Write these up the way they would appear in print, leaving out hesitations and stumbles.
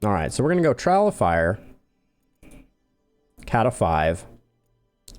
All right, so we're going to go Trial of Fire, Cata 5,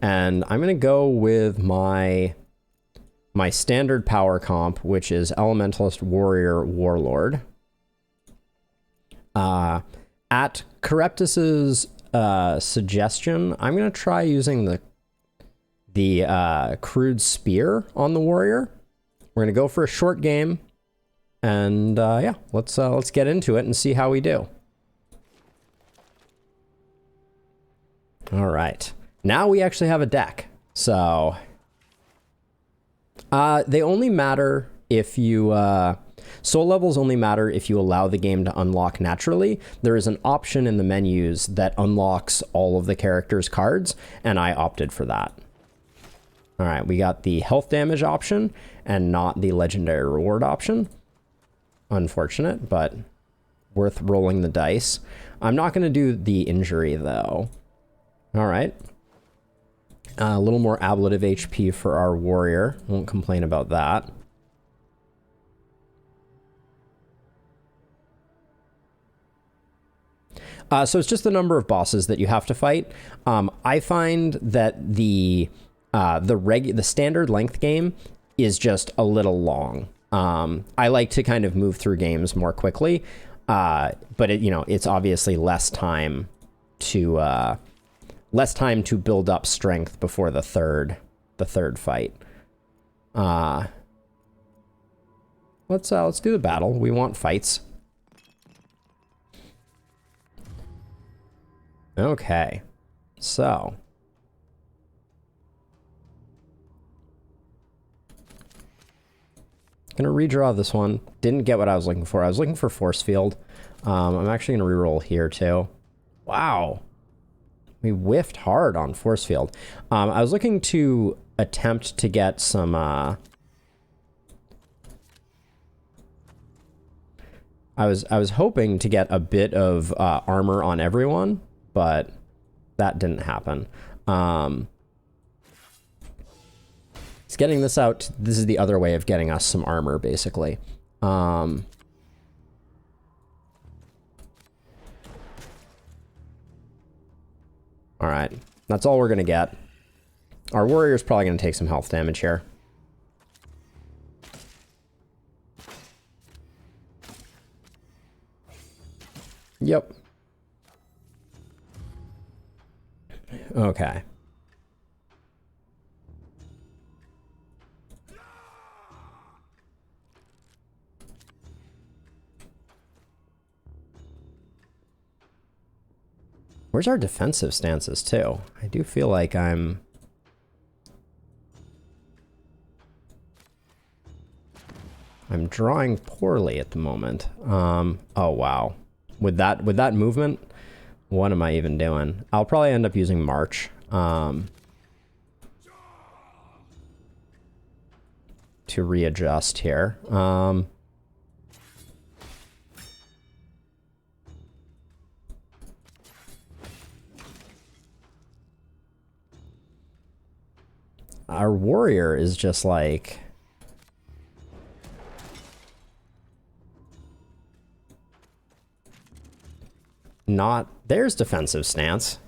and I'm going to go with my standard power comp, which is Elementalist, Warrior, Warlord. At Correptus's suggestion, I'm going to try using the Crude Spear on the Warrior. We're going to go for a short game, and yeah, let's get into it and see how we do. All right, now we actually have a deck. So they only matter if you soul levels only matter if you allow the game to unlock naturally. There is an option in the menus that unlocks all of the characters' cards, and I opted for that. All right, we got the health damage option and not the legendary reward option. Unfortunate, but worth rolling the dice. I'm not going to do the injury, though. All right. A little more ablative HP for our warrior. Won't complain about that. So it's just the number of bosses that you have to fight. I find that the standard length game is just a little long. I like to kind of move through games more quickly, but it's obviously less time to build up strength before the third fight. Let's do the battle. We want fights. Okay, so gonna redraw this one. Didn't get what I was looking for. I was looking for force field. I'm actually gonna reroll here too. Wow, we whiffed hard on force field. I was looking to attempt to get some. I was hoping to get a bit of armor on everyone, but that didn't happen. It's getting this out. This is the other way of getting us some armor, basically. All right, that's all we're gonna get. Our warrior's probably gonna take some health damage here. Yep. Okay. Where's our defensive stances too? I do feel like I'm drawing poorly at the moment. Oh wow. With that movement, what am I even doing? I'll probably end up using March. To readjust here. Our warrior is just like... not... There's defensive stance.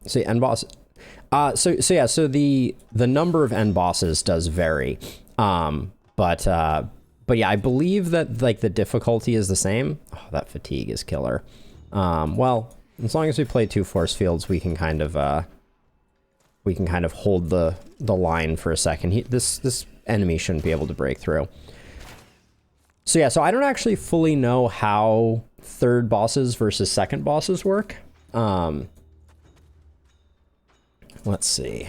See, end boss. So the number of end bosses does vary. But yeah, I believe that like the difficulty is the same. Oh, that fatigue is killer. Well, as long as we play 2 force fields, we can kind of hold the line for a second. This enemy shouldn't be able to break through. So yeah, so I don't actually fully know how third bosses versus second bosses work. Let's see.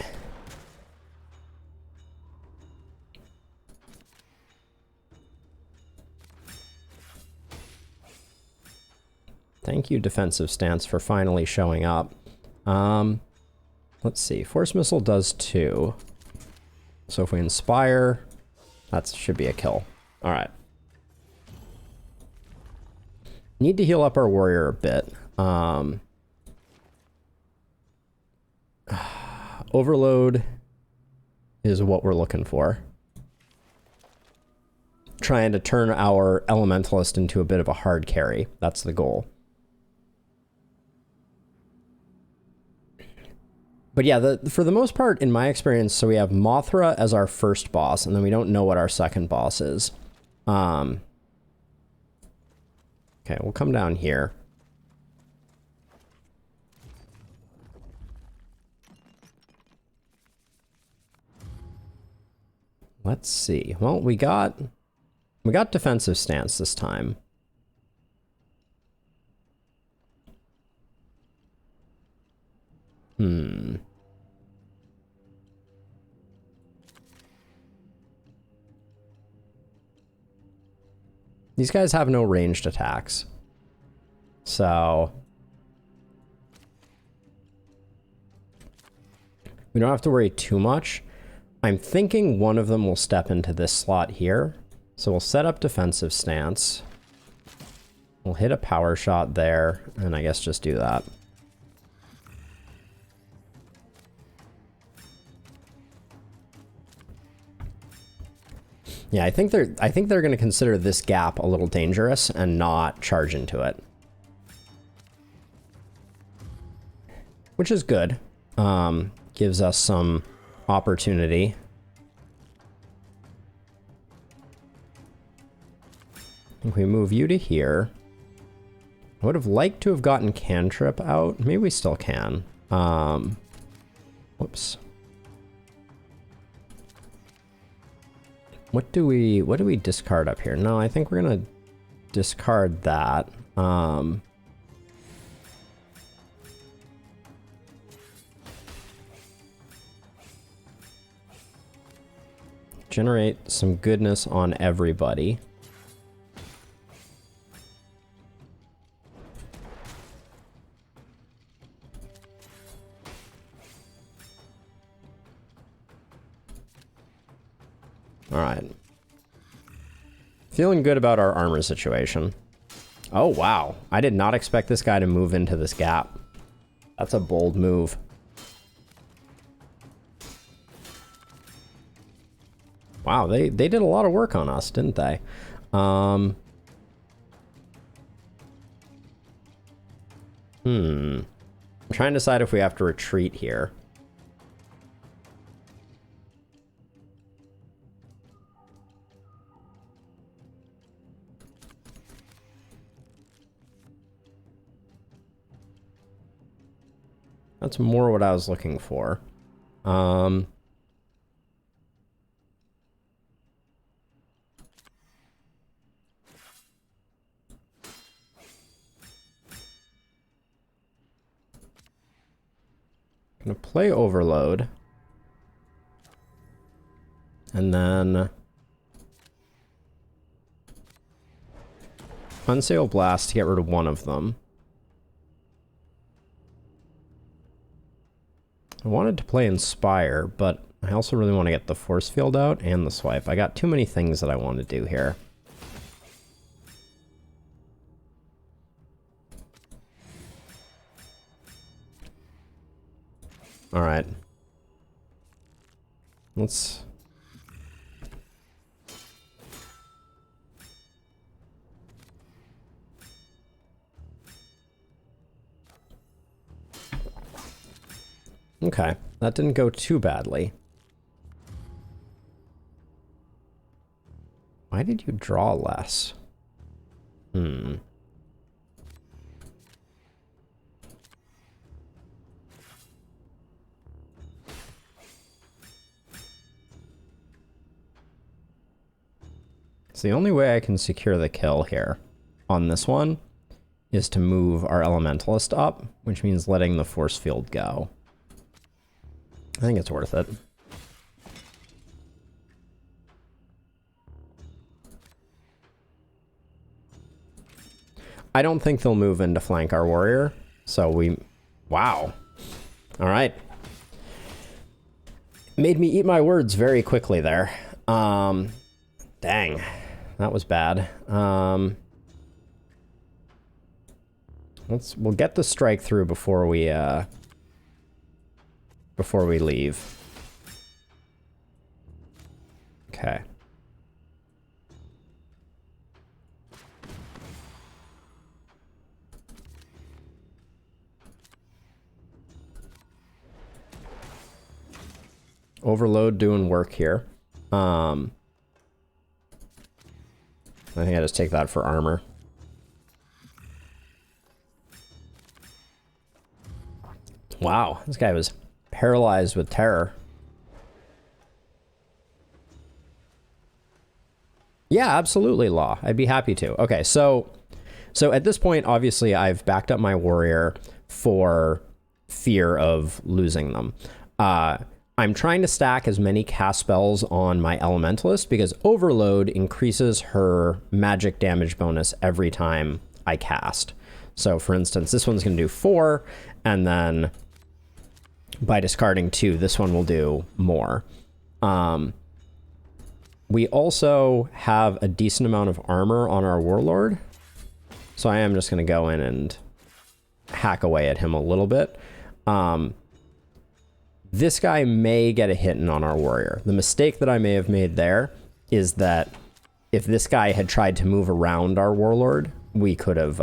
Thank you, defensive stance, for finally showing up. Let's see. Force missile does 2. So if we inspire, that should be a kill. All right. Need to heal up our warrior a bit. Overload is what we're looking for. Trying to turn our elementalist into a bit of a hard carry. That's the goal. But yeah, for the most part, in my experience, so we have Mothra as our first boss, and then we don't know what our second boss is. Okay, we'll come down here. Let's see. Well, we got defensive stance this time. These guys have no ranged attacks. So we don't have to worry too much. I'm thinking one of them will step into this slot here. So we'll set up defensive stance. We'll hit a power shot there, and I guess just do that. Yeah, I think they're going to consider this gap a little dangerous and not charge into it. Which is good. Gives us some opportunity. I think we move you to here. I would have liked to have gotten Cantrip out. Maybe we still can. Whoops. What do we discard up here? No, I think we're gonna discard that. Generate some goodness on everybody. All right. Feeling good about our armor situation. Oh, wow. I did not expect this guy to move into this gap. That's a bold move. Wow, they did a lot of work on us, didn't they? I'm trying to decide if we have to retreat here. That's more what I was looking for. Gonna play Overload. And then Unsail Blast to get rid of one of them. I wanted to play Inspire, but I also really want to get the Force Field out and the Swipe. I got too many things that I want to do here. All right. Let's... Okay, that didn't go too badly. Why did you draw less? So the only way I can secure the kill here on this one is to move our Elementalist up, which means letting the Force Field go. I think it's worth it. I don't think they'll move in to flank our warrior, so we... Wow. All right. Made me eat my words very quickly there. Dang. That was bad. We'll get the strike through before we before we leave. Okay. Overload doing work here. I think I just take that for armor. Wow, this guy was paralyzed with terror. Yeah, absolutely, Law. I'd be happy to. Okay, so at this point, obviously, I've backed up my warrior for fear of losing them. I'm trying to stack as many cast spells on my elementalist because overload increases her magic damage bonus every time I cast. So for instance, this one's going to do 4, and then by discarding 2, this one will do more. We also have a decent amount of armor on our warlord, so I am just going to go in and hack away at him a little bit. This guy may get a hit in on our warrior. The mistake that I may have made there is that if this guy had tried to move around our warlord, we could have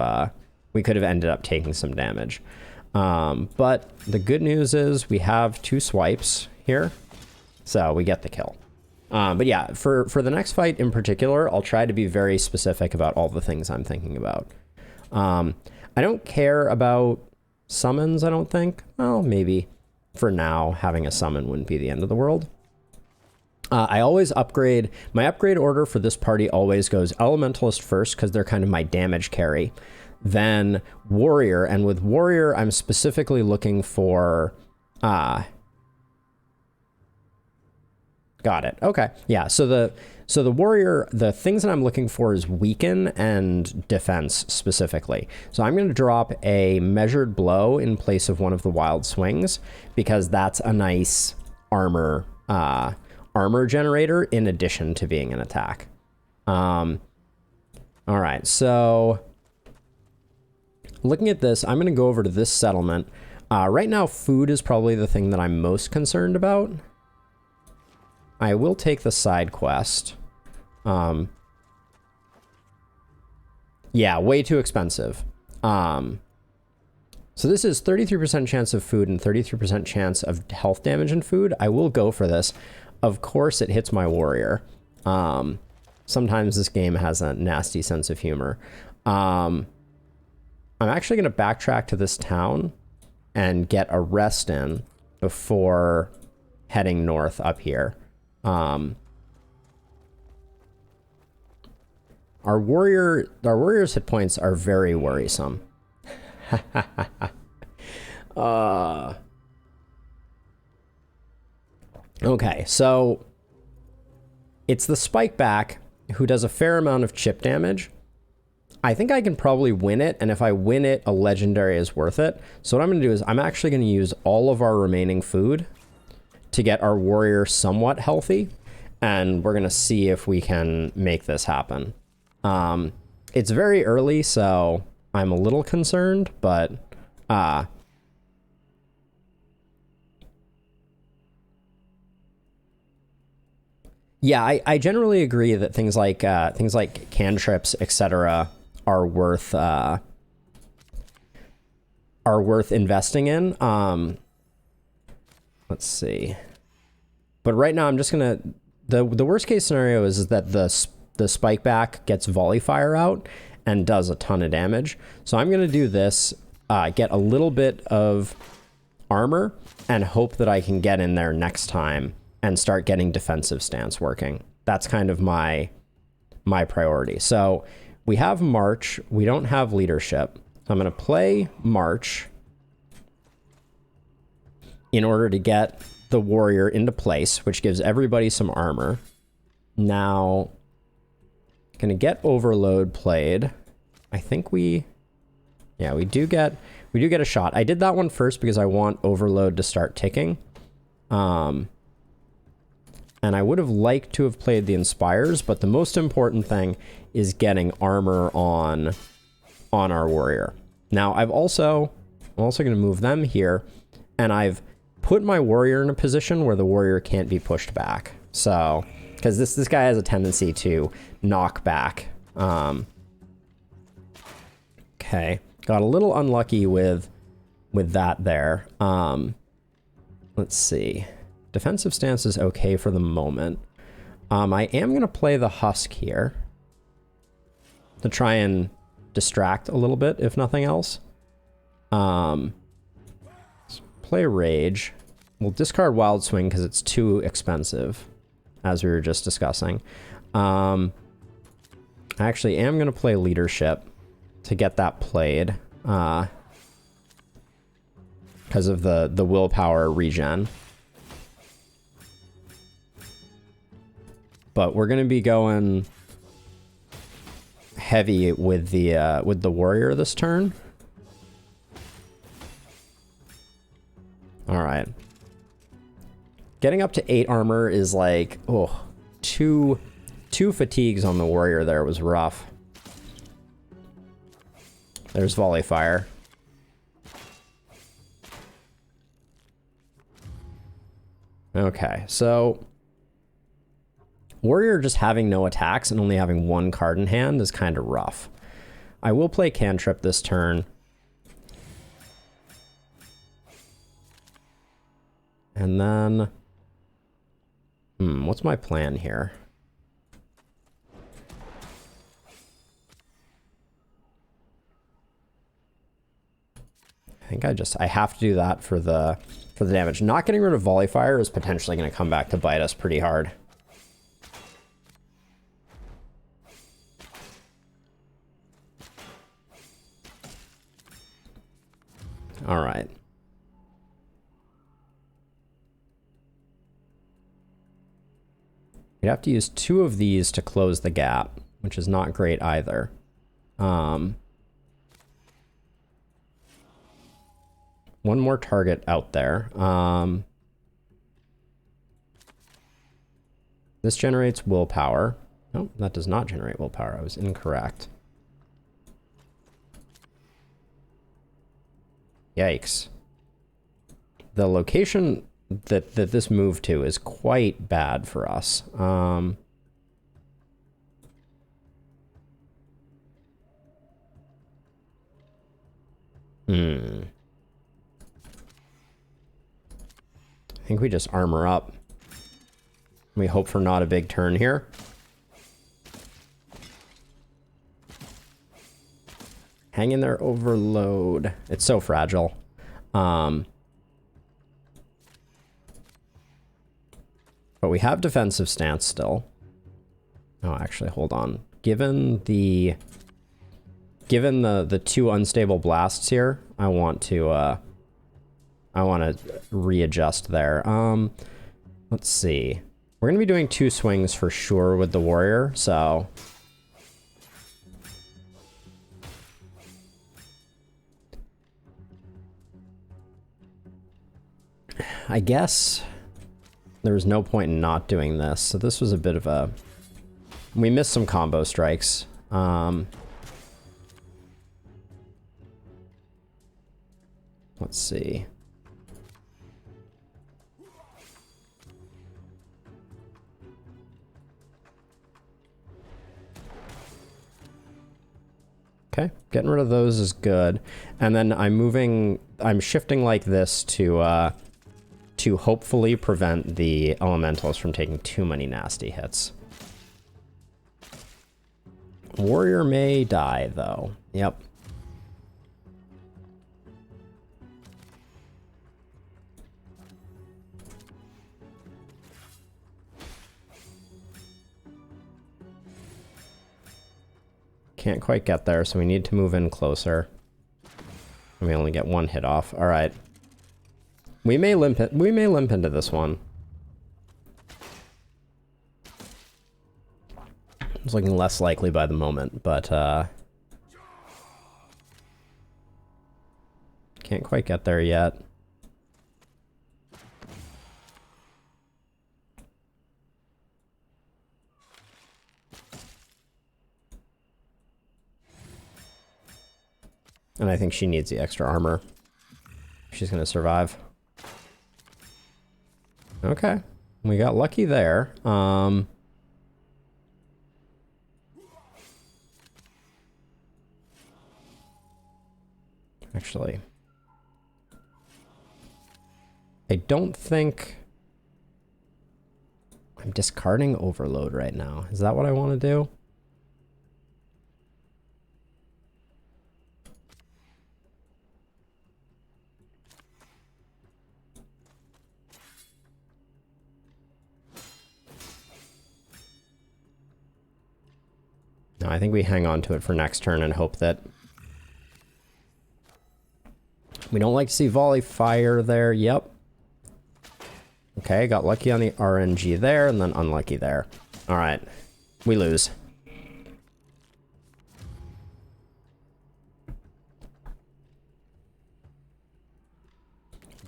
ended up taking some damage. But the good news is we have 2 swipes here, so we get the kill. But yeah, for the next fight in particular, I'll try to be very specific about all the things I'm thinking about. I don't care about summons, I don't think. Well, maybe. For now, having a summon wouldn't be the end of the world. I always upgrade. My upgrade order for this party always goes Elementalist first, because they're kind of my damage carry. Then Warrior, and with Warrior, I'm specifically looking for... Got it. Okay. Yeah, so the Warrior, the things that I'm looking for is Weaken and Defense specifically. So I'm going to drop a Measured Blow in place of one of the Wild Swings, because that's a nice armor generator in addition to being an attack. All right, so looking at this, I'm going to go over to this settlement. Right now, food is probably the thing that I'm most concerned about. I will take the side quest. Yeah, way too expensive. So this is 33% chance of food and 33% chance of health damage in food. I will go for this. Of course it hits my warrior. Sometimes this game has a nasty sense of humor. I'm actually going to backtrack to this town and get a rest in before heading north up here. Our warrior's hit points are very worrisome. Okay, so it's the Spikeback who does a fair amount of chip damage. I think I can probably win it, and if I win it, a legendary is worth it. So what I'm going to do is I'm actually going to use all of our remaining food to get our warrior somewhat healthy, and we're going to see if we can make this happen. It's very early, so I'm a little concerned, but yeah, I generally agree that things like cantrips, etc., are worth investing in. Let's see. But right now, I'm just gonna the worst case scenario is that the Spikeback gets Volley Fire out and does a ton of damage. So I'm gonna do this, get a little bit of armor, and hope that I can get in there next time and start getting defensive stance working. That's kind of my priority. So we have March. We don't have leadership. So I'm gonna play March in order to get the warrior into place, which gives everybody some armor. Now, gonna get Overload played. I think we do get a shot. I did that one first because I want Overload to start ticking. And I would have liked to have played the Inspires, but the most important thing is getting armor on our warrior. Now, I'm also going to move them here, and I've put my warrior in a position where the warrior can't be pushed back. So, because this guy has a tendency to knock back. Okay, got a little unlucky with that there. Let's see. Defensive stance is okay for the moment. I am going to play the husk here to try and distract a little bit, if nothing else. Let's play rage. We'll discard wild swing because it's too expensive, as we were just discussing. I actually am going to play leadership to get that played because of the willpower regen. But we're going to be going heavy with the warrior this turn. All right. Getting up to 8 armor is like, oh, two fatigues on the warrior there was rough. There's volley fire. Okay, so warrior just having no attacks and only having 1 card in hand is kind of rough. I will play cantrip this turn. And then, what's my plan here? I think I have to do that for the damage. Not getting rid of volley fire is potentially going to come back to bite us pretty hard. All right. You'd have to use 2 of these to close the gap, which is not great either. One more target out there. This generates willpower. No, that does not generate willpower. I was incorrect. Yikes. The location that this moved to is quite bad for us. I think we just armor up. We hope for not a big turn here. Hang in there, overload. It's so fragile. But we have defensive stance still. Oh, actually, hold on. Given the 2 unstable blasts here, I want to readjust there. Let's see. We're gonna be doing 2 swings for sure with the warrior, so I guess there was no point in not doing this. So this was a bit of a... We missed some combo strikes. Let's see. Okay, getting rid of those is good. And then I'm shifting like this to hopefully prevent the elementals from taking too many nasty hits. Warrior may die, though. Yep. Can't quite get there, so we need to move in closer. And we only get 1 hit off. All right. We may limp into this one. It's looking less likely by the moment, but can't quite get there yet. And I think she needs the extra armor. She's gonna survive. Okay. We got lucky there. Actually, I don't think I'm discarding Overload right now. Is that what I want to do? No, I think we hang on to it for next turn and hope that... We don't like to see Volley Fire there. Yep. Okay, got lucky on the RNG there, and then unlucky there. Alright. We lose.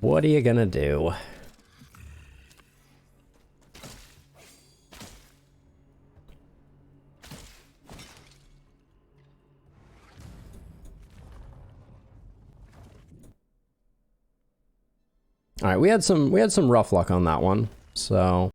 What are you gonna do? All right, we had some rough luck on that one. So